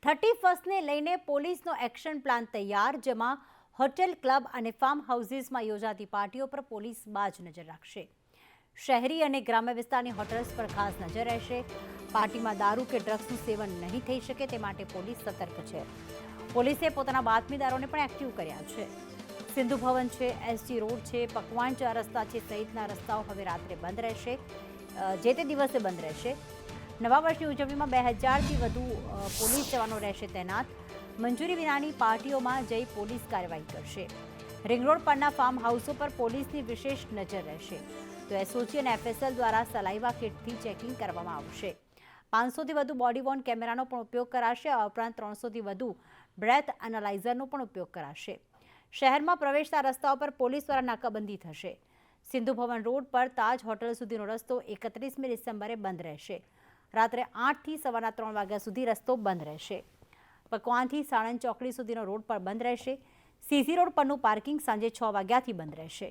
31ને લઈને પોલીસનો action plan તૈયાર, જેમાં હોટેલ, ક્લબ અને ફાર્મ હાઉસીસમાં યોજાતી પાર્ટીઓ પર પોલીસ બાજ નજર રાખશે. શહેરી અને ગ્રામ્ય વિસ્તારની હોટેલ્સ પર ખાસ નજર રહેશે. પાર્ટીમાં દારૂ કે ડ્રગ્સનું સેવન નહીં થઈ શકે તે માટે પોલીસ સતર્ક છે. પોલીસે પોતાના બાતમીદારોને પણ એક્ટિવ કર્યા છે. સિંધુ ભવન છે, એસજી રોડ છે, પકવાન 4 રસ્તા છે સહિતના રસ્તાઓ હવે રાત્રે બંધ રહેશે, જે તે દિવસે બંધ રહેશે. નવા વર્ષની ઉજવણીમાં 2000થી વધુ પોલીસ જવાનો રહેશે તૈનાત. મંજૂરી વિનાની પાર્ટીઓમાં જઈ પોલીસ કાર્યવાહી કરશે. રિંગ રોડ પરના ફાર્મ હાઉસો પર પોલીસની વિશેષ નજર રહેશે. તો એસઓજી અને એફએસએલ દ્વારા સલાઈવા કિટથી ચેકિંગ કરવામાં આવશે. 500થી વધુ બોડી વોર્ન કેમેરાનો પણ ઉપયોગ કરાશે. આ ઉપરાંત 300થી વધુ બ્રેથ એનાલાઇઝરનો પણ ઉપયોગ કરાશે. શહેરમાં પ્રવેશતા રસ્તાઓ પર પોલીસ દ્વારા નાકાબંધી થશે. સિંધુ ભવન રોડ પર તાજ હોટલ સુધીનો રસ્તો 31મી ડિસેમ્બરે બંધ રહેશે. રાત્રે 8થી સવારના 3 વાગ્યા સુધી રસ્તો બંધ રહેશે. પકવાનથી સાણંદ ચોકડી સુધીનો રોડ પર બંધ રહેશે. સીસી રોડ પરનું પાર્કિંગ સાંજે 6 વાગ્યાથી બંધ રહેશે.